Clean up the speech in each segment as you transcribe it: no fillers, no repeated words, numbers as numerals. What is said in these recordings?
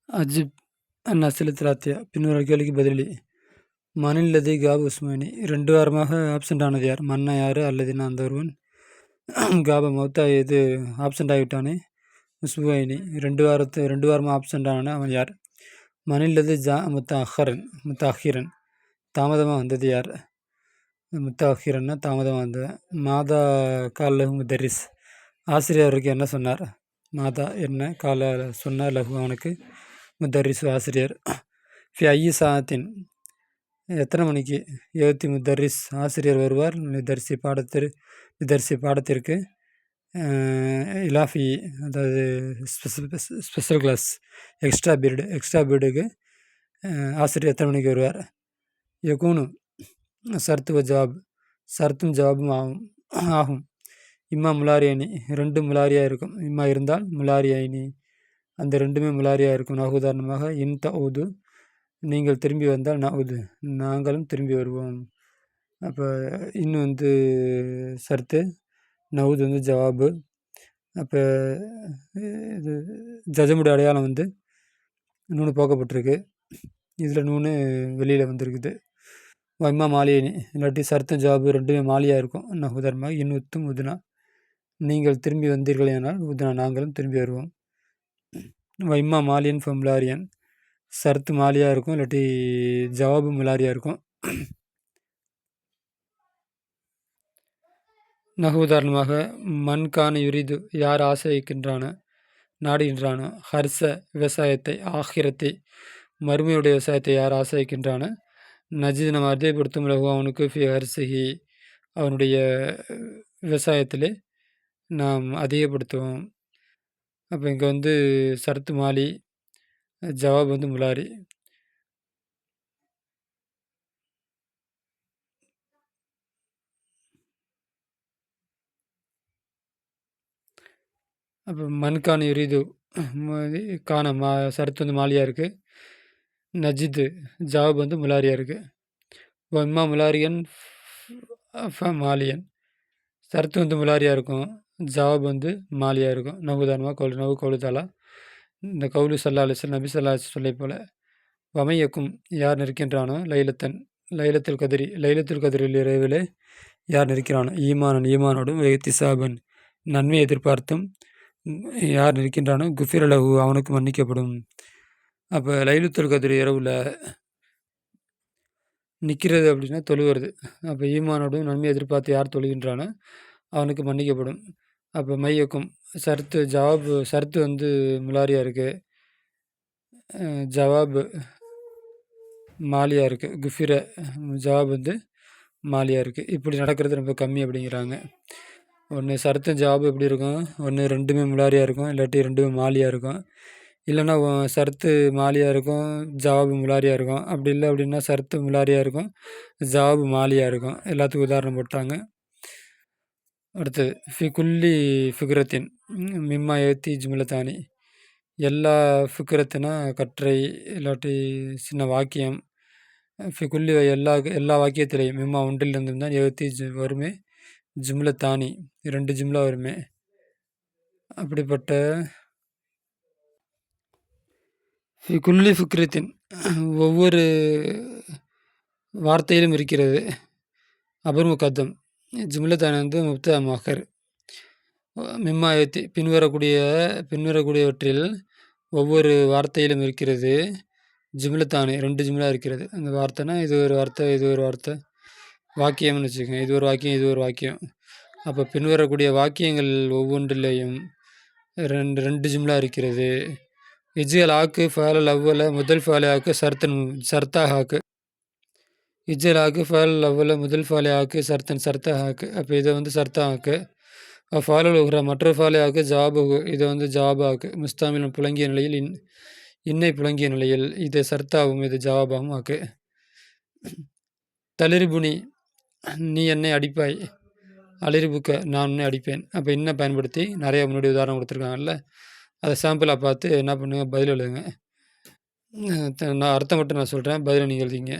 அஜிப் நஸ்லி திலாத்தியா. பின்வரும் கேள்விக்கு பதிலளி. மனில் லதி காப் உஸ்மானி. 2 வாரமாக ஆப்சண்ட் ஆனது யார்? மன்னா யார்? அல்லதுன்னா அந்த ஒருவன். காபா மௌத்தா இது ஆப்சண்ட் ஆகிவிட்டானே. உஸ்புவைனி 2 வாரமாக ஆப்சண்ட் ஆன அவன் யார்? மனில் லதி ஜா முத்தாஹிரன். தாமதமாக வந்தது யார்? முத்தாஹிரன்னா தாமதமாக வந்தது. மாதா கால் லஹு முதரிஸ். ஆசிரியர் அவருக்கு என்ன சொன்னார்? மாதா என்ன கால சொன்னார் லஹு அவனுக்கு. முதரிசு ஆசிரியர். ஃபி ஐயி சாத்தின். எத்தனை மணிக்கு? முதரிஸ் ஆசிரியர் வருவார். நிதர்சி பாடத்திற்கு. இலாஃபி அதாவது ஸ்பெஷல் கிளாஸ் எக்ஸ்ட்ரா பீரியடுக்கு ஆசிரியர் எத்தனை மணிக்கு வருவார்? யகூனு சர்த்து ஜவாப். சர்த்தும் ஜவாபும் ஆகும். இம்மா முலாரியனி 2 முலாரியாக இருக்கும். இம்மா இருந்தால் முலாரியாயினி அந்த 2மே முலாரியாக இருக்கும். உதாரணமாக இன் தவுது நீங்கள் திரும்பி வந்தால் நவுது நாங்களும் திரும்பி வருவோம். அப்போ இன்னும் சர்த்து, நவுது ஜவாபு. அப்போ இது ஜஜமுடைய அடையாளம் நூனு போக்கப்பட்டிருக்கு. இதில் நூனு வெளியில் வந்திருக்குது. வைமா மாலியனி இல்லாட்டி சர்த்தம் ஜவாபு 2மே மாலியாக இருக்கும். உதாரணமாக இன்னுத்தும் உதுனா நீங்கள் திரும்பி வந்தீர்கள் ஆனால் உதுனா நாங்களும் திரும்பி வருவோம். வைமா மாலியன் முலாரியன் சர்த்து மாலியாக இருக்கும். இல்லாட்டி ஜவாபு முலாரியாக இருக்கும். உதாரணமாக மண்கான யுரிது யார் ஆசைக்கின்றானோ நாடுகின்றானோ. ஹர்ச விவசாயத்தை. ஆகிரத்தை மறுமையுடைய விவசாயத்தை யார் ஆசைக்கின்றானோ. நஜீத் நம்ம அதிகப்படுத்தும் லகு அவனுக்கு ஃபி ஹர்சஹி அவனுடைய விவசாயத்திலே நாம் அதிகப்படுத்துவோம். அப்போ இங்கே சர்த்து மாலி ஜவாப் முலாரி. அப்போ மண்கான யுரிது கான சர்த்து மாலியாக இருக்குது. நஜித்து ஜவாப் முலாரியாக இருக்குது. இம்மா முலாரியன் மாலியன் சர்த்து முலாரியாக இருக்கும். ஜவாப் மாலியாக இருக்கும். உதாரணமாக நவு கவுலுதாலா இந்த கவுலு சல்லா அலிஸ்லாம் நபி சல்லா சொல்லை போல. வமையக்கும் யார் நிற்கின்றானோ லைலத்துல் கதிரி லைலத்துல் கதிரில் இரவிலே யார் நிற்கிறானோ. ஈமானோடும் திசாபன் நன்மை எதிர்பார்த்தும் யார் நிற்கின்றானோ குஃபிரலகு அவனுக்கு மன்னிக்கப்படும். அப்போ லைலத்துல் கதிரி இரவில் நிற்கிறது அப்படின்னா தொழுகிறது. அப்போ ஈமானோடும் நன்மை எதிர்பார்த்து யார் தொழுகின்றானோ அவனுக்கு மன்னிக்கப்படும். அப்போ மையக்கும் சர்த்து ஜவாப் சர்த்து முலாரியாக இருக்குது. ஜவாப் மாலியாக இருக்குது. குஃபிர ஜவாப் மாலியாக இருக்குது. இப்படி நடக்கிறது ரொம்ப கம்மி அப்படிங்கிறாங்க. ஒன்று சர்த்தும் ஜவாப் எப்படி இருக்கும்? ஒன்று 2மே முலாரியாக இருக்கும். இல்லாட்டி 2மே மாலியாக இருக்கும். இல்லைன்னா சர்த்து மாலியாக இருக்கும், ஜவாபு முலாரியாக இருக்கும். அப்படி இல்லை அப்படின்னா சர்த்து முலாரியாக இருக்கும், ஜவாபு மாலியாக இருக்கும். எல்லாத்துக்கும் உதாரணம் போட்டாங்க. அடுத்தது ஃபி குல்லி ஃபிக்ரத்தின் மிம்மா ஏத்தி ஜும்லத்தானி. எல்லா ஃபிக்ரத்தினா கற்றை இல்லாட்டி சின்ன வாக்கியம். ஃபி குல்லி எல்லா வாக்கியத்திலையும் மிம்மா ஒன்றிலிருந்து தான் ஏத்தி வருமே ஜும்லத்தானி 2 ஜும்லா வருமே. அப்படிப்பட்ட ஃபி குல்லி ஃபிக்ரத்தின் ஒவ்வொரு வார்த்தையிலும் இருக்கிறது. அபர் முகத்தம் ஜும்லத்தானி முப்தா மஹர். மிம்மா ஏத்தி பின்வரக்கூடியவற்றில் ஒவ்வொரு வார்த்தையிலும் இருக்கிறது. ஜும்லத்தானி 2 ஜும்லா இருக்கிறது. அந்த வார்த்தைனா இது ஒரு வார்த்தை இது ஒரு வார்த்தை. வாக்கியம்னு வச்சுக்கோங்க. இது ஒரு வாக்கியம் இது ஒரு வாக்கியம். அப்போ பின்வரக்கூடிய வாக்கியங்கள் ஒவ்வொன்றிலையும் 2 ஜும்லா இருக்கிறது. இஜ்ஜல் ஆக்கு ஃபேலல் அவ்வல முதல் ஃபாலே ஆக்கு சர்த்தாக ஆக்கு. இஜ்ஜல் ஆக்கு ஃபேலல் அவ்வல முதல் ஃபாலே ஆக்கு சர்த்தாக ஆக்கு. அப்போ இதை சர்த்தா ஆக்கு. ஃபாலல் உஹ்ரா மற்றொரு ஃபாலே ஆக்கு ஜவாபு. இதை ஜவாபு ஆக்கு. முஸ்தாமில் புழங்கிய நிலையில் இன்னை புழங்கிய நிலையில் இது சர்த்தாவும் இது ஜவாபாகவும் ஆக்கு. தளிர்புனி நீ என்னை அடிப்பாய். அலிர்புக்க நான் உன்னை அடிப்பேன். அப்போ இன்னும் பயன்படுத்தி நிறைய முன்னாடி உதாரணம் கொடுத்துருக்காங்கல்ல, அதை சாம்பிளாக பார்த்து என்ன பண்ணுங்க பதில் எழுதுங்க. நான் அர்த்தம் மட்டும் நான் சொல்கிறேன், பதிலை நீங்கள் எழுதிங்க.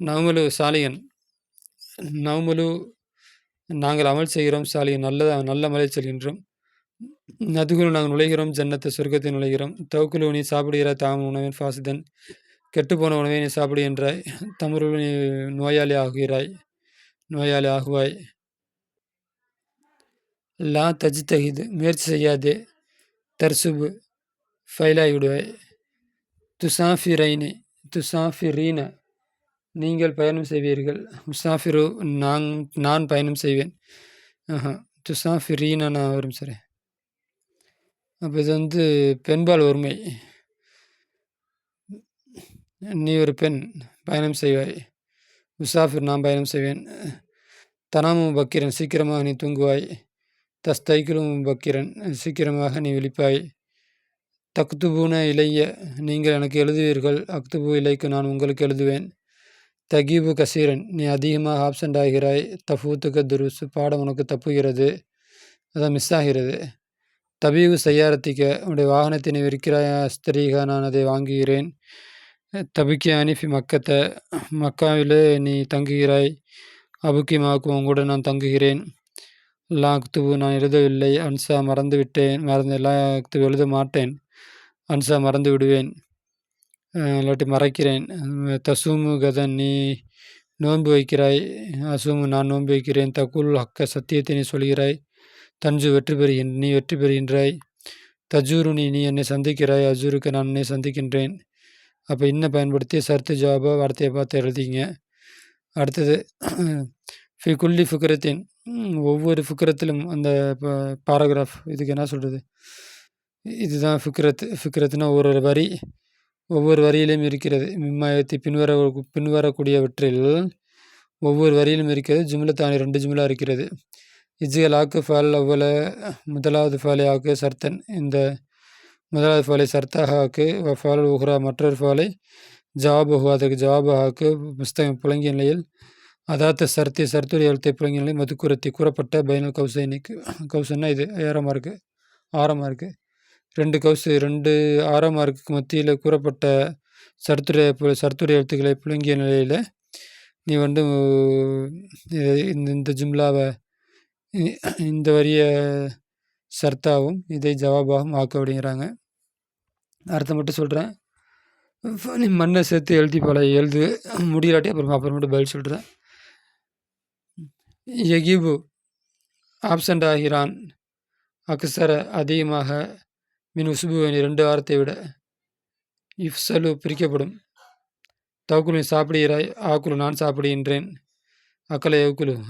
நவமலு சாலிகன். நவமலு நாங்கள் அமல் செய்கிறோம். சாலிகன் நல்ல மலை செல்கின்றோம். நதுகுலு நாங்கள் நுழைகிறோம், ஜன்னத்தை சொர்க்கத்தை நுழைகிறோம். தவக்குலு நீ சாப்பிடுகிறாய், தாம் உணவின் ஃபாசிதன் கெட்டுப்போன உணவை நீ சாப்பிடுகின்றாய். தமருள் நீ நோயாளி ஆகுகிறாய், நோயாளி ஆகுவாய். லா தஜ்தஹிது முயற்சி செய்யாதே, தர்சுபு ஃபைலாகி விடுவாய். துசாஃபிரைனி துசாஃபிரீன நீங்கள் பயணம் செய்வீர்கள். முசாஃபிரு நான் பயணம் செய்வேன். துசாஃபிரீன நான் வரும் சரி. அப்போ இது பெண்பால் ஒருமை. நீ ஒரு பெண் பயணம் செய்வாய். முசாஃபிர் நான் பயணம் செய்வேன். தனாமும் பக்கிரன் சீக்கிரமாக நீ தூங்குவாய். தஸ்தைக்கிலும் பக்கிரன் சீக்கிரமாக நீ விழிப்பாய். தக்துபூன இளைய நீங்கள் எனக்கு எழுதுவீர்கள். அக்துபு இலைக்கு நான் உங்களுக்கு எழுதுவேன். தகீபு கசீரன் நீ அதிகமாக ஆப்சண்ட் ஆகிறாய். தஃபூத்துக்கு துருசு பாடம் உனக்கு தப்புகிறது, அதான் மிஸ் ஆகிறது. தபீவு செய்யாரத்திக்க உன்னுடைய வாகனத்தை நீ விற்கிறாய். அஸ்தரீகா நான் அதை வாங்குகிறேன். தபிக்கி அனிஃபி மக்கத்தை மக்காவிலே நீ தங்குகிறாய். அபுக்கி மாக்கும் உங்கூட நான் தங்குகிறேன். லா அக்துபு நான் எழுதவில்லை. அன்சா மறந்து விட்டேன். லா அக்துபு எழுத மாட்டேன். அன்சா மறந்து விடுவேன், இல்லாட்டி மறைக்கிறேன். தசூமு கதன் நீ நோன்பு வைக்கிறாய். அசூமு நான் நோன்பு வைக்கிறேன். தகுல் ஹக்க சத்தியத்தை நீ சொல்கிறாய். தஞ்சு நீ வெற்றி பெறுகின்றாய். தஜூரு நீ என்னை சந்திக்கிறாய். அஜூருக்கு நான் என்னை சந்திக்கின்றேன். அப்போ இன்னும் பயன்படுத்தி சர்த்து ஜவாபை வார்த்தையை பார்த்து எழுதிங்க. அடுத்தது ஃபி குல்லி ஃபுக்கரத்தின் ஒவ்வொரு ஃபுக்கரத்திலும் அந்த பாராகிராஃப் இதுக்கு என்ன சொல்கிறது, இதுதான் ஃபிக்ரத்துனா ஒரு வரி, ஒவ்வொரு வரியிலும் இருக்கிறது. மிம்மாயத்தி பின்வரக்கூடியவற்றில் ஒவ்வொரு வரியிலும் இருக்கிறது. ஜும்லத்தானி 2 ஜும்லா இருக்கிறது. இஜ்ஜலாக்கு ஃபால் அவ்வளோ முதலாவது ஃபாலை ஆக்கு சர்த்தன், இந்த முதலாவது ஃபாலை சர்த்தாக ஆக்கு. ஃபால் உஹ்ரா மற்றொரு ஃபாலை ஜவாபு அதற்கு ஜவாபு ஆக்கு. புஸ்தகம் புழங்கிய நிலையில் அதாத்த சர்த்துடைய எழுத்தை புழங்கிய நிலையில் மதுக்குரத்தி கூறப்பட்ட பைனல் கௌசன்னா இது ஆரமாக இருக்குது 2 கவுசு 2 ஆரமார்க்கு மத்தியில் கூறப்பட்ட சர்த்துடைய எழுத்துக்களை புழங்கிய நிலையில் நீ இந்த ஜும்லாவை இந்த வரிய சர்த்தாவும் இதை ஜவாபாகவும் ஆக்க அப்படிங்கிறாங்க. அர்த்தம் மட்டும் சொல்கிறேன். நீ மண்ணை சேர்த்து எழுது முடியலாட்டி அப்புறமேட்டு பதில் சொல்கிறேன். யகீபு ஆப்சண்ட் ஆகிறான். அக்சர அதிகமாக. மின் உசுபுவனி 2 வாரத்தை விட. இஃப்சலு பிரிக்கப்படும். தவுக்குலு நீ சாப்பிடுகிறாய். ஆக்குலு நான் சாப்பிடுகின்றேன். அக்கலை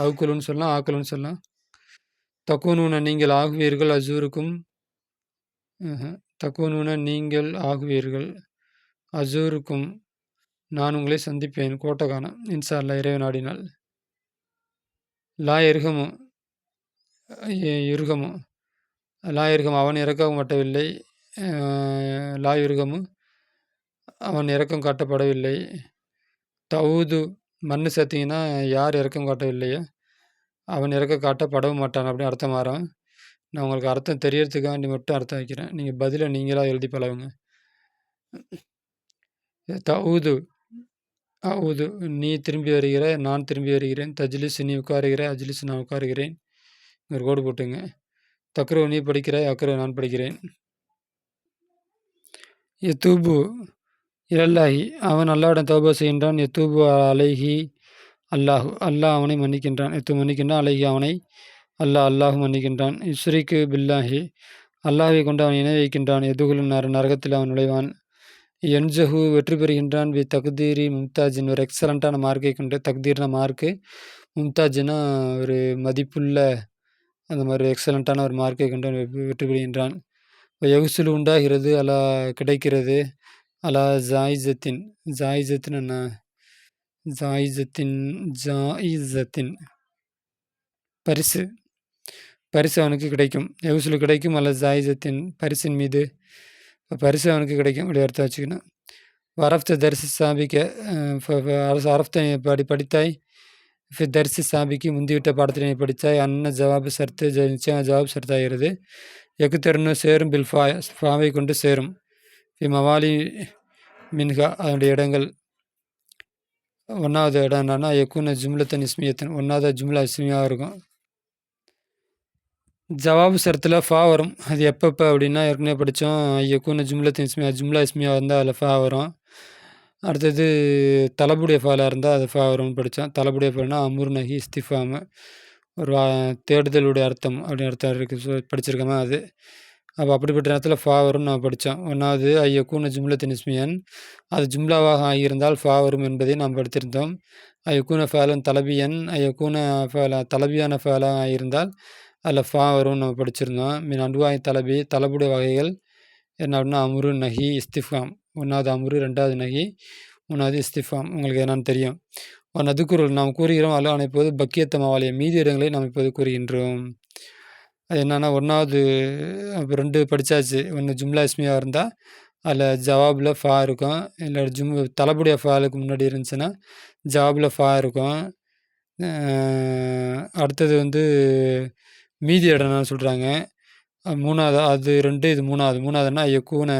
அவுக்குலுன்னு சொல்லலாம், ஆக்குலுன்னு சொல்லலாம். தக்குனூன நீங்கள் ஆகுவீர்கள். அசூருக்கும் தக்குனூன நீங்கள் ஆகுவீர்கள். அசூருக்கும் நான் உங்களை சந்திப்பேன். கோட்டகானம் இன்சா அல்லா இறைவன் நாடினால். லா இருகமு லா இருகம் அவன் இறக்கவும் மாட்டவில்லை. லா யுருகமு அவன் இறக்கம் காட்டப்படவில்லை. தவுது மண்ணு சேர்த்திங்கன்னா யார் இறக்கம் காட்டவில்லையோ அவன் இறக்கம் காட்டப்படவும் மாட்டான் அப்படின்னு அர்த்தம் மாறும். நான் உங்களுக்கு அர்த்தம் தெரியறதுக்காண்டி மட்டும் அர்த்தம் வைக்கிறேன். நீங்கள் பதிலை நீங்களாக எழுதி பழகுங்க. தவுது நீ திரும்பி வருகிற, நான் திரும்பி வருகிறேன். தஜ்லிஸ் நீ உட்காருகிற, அஜ்லிஸ் நான் உட்காருகிறேன். ஒரு கோடு போட்டுங்க. தக்ரோ நீ படிக்கிறாய், அக்ரோ நான் படிக்கிறேன். யத்தூபு இலல்லாஹி அவன் அல்லாவிடம் தௌபா செய்கின்றான். யத்தூபு அலைஹி அல்லாஹ் அவனை மன்னிக்கின்றான். மன்னிக்கின்றான். அலைஹி அவனை அல்லாஹு மன்னிக்கின்றான். இஸ்ரிக்கு பில்லாஹி அல்லாஹை கொண்டு அவன் இணை வைக்கின்றான். எதுகுலு நரகத்தில் அவன் நுழைவான். என்ஜஹு வெற்றி பெறுகின்றான். வி தக்தீரி மும்தாஜின் ஒரு எக்ஸலண்ட்டான மார்க்கை கொண்டு. தக்தீர்னா மார்க்கு, மும்தாஜினா ஒரு மதிப்புள்ள அந்த மாதிரி எக்ஸலண்ட்டான ஒரு மார்க்கை கொண்டு வெற்றி பெறுகின்றான். யகுசுலு உண்டாகிறது. அலா கிடைக்கிறது. அலா ஜாயிசத்தின் என்ன ஜாயிசத்தின் பரிசு அவனுக்கு கிடைக்கும். யகுசுலு கிடைக்கும். அல்ல ஜாயிசத்தின் பரிசின் மீது பரிசு அவனுக்கு கிடைக்கும். இப்படி அர்த்தம் வச்சுக்கணும். வரஃப்த தரிசி சாபிக்க அரஃப்த படித்தாய். தரிசி சாபிக்கு முந்திவிட்ட பாடத்தில் நீ படித்தாய். அன்ன ஜவாபு சர்த்து நிச்சயம் ஜவாப் சர்த்தாகிறது. எக்குத்தருன்னு சேரும். பில் ஃபாவை கொண்டு சேரும். மவாலி மின்ஹா அதனுடைய இடங்கள். 1வது இடம் என்னன்னா யக்குன ஜும்லத்தன் இஸ்மியத்தன் 1வது ஜும்லா இஸ்மியாக இருக்கும். ஜவாபு ஷரத்துல ஃபா வரும். அது எப்பப்ப அப்படின்னா, ஏற்கனவே படிச்சோம். யக்கூனு ஜும்லத்துன் இஸ்மியா ஜும்லா இஸ்மியா இருந்தா அதில ஃபா வரும். அடுத்தது தலபுடைய ஃபாலா இருந்தா அது ஃபா வரும்னு படிச்சோம். தலபுடைய ஃபால்னா அம்ரு, நஹி, இஸ்திஃபாமு. ஒரு தேடுதலுடைய அர்த்தம் அப்படின்னு அர்த்தம் இருக்கு. படிச்சிருக்கோமா அது. அப்போ அப்படிப்பட்ட நேரத்தில ஃபா வரும்னு நம்ம படிச்சோம். 1வது ஐயக்கூன ஜும்லத்துன் இஸ்மியன். அது ஜும்லாவாக ஆகியிருந்தால் ஃபா வரும் என்பதை நாம் படித்திருந்தோம். ஐயக்கூன ஃபஅலன் தலபியன். ஐயக்கூன தலபியான ஃபஅலா ஆகியிருந்தால் அதில ஃபா வரும்னு நம்ம படிச்சிருந்தோம். மின் அன்வாய் தலபி தலபுடைய வகைகள் என்ன அப்படின்னா அம்ரு, நஹி, இஸ்திஃபாம். 1வது அம்ரு, 2வது நஹி, 3வது இஸ்திஃபாம். உங்களுக்கு என்னன்னு தெரியும். நதுக்குருள் நாம் கூறுகிறோம் அல்லாஹ் இப்போது பக்கியத்த மவாலிய மீதி இடங்களை நாம் இப்போது கூறுகின்றோம். அது என்னன்னா 1வது அப்போ 2 படிச்சாச்சு. 1 ஜும்லா இஸ்மியா இருந்தா அதில ஜவாபில ஃபா இருக்கும். இல்ல தலபுடைய ஃபாலுக்கு முன்னாடி இருந்துச்சுன்னா ஜவாபில ஃபா இருக்கும். அடுத்தது வந்து மீதி இடம் என்ன சொல்றாங்க. 3வது அது 2 இது 3வது. 3வதுன்னா யக்கூன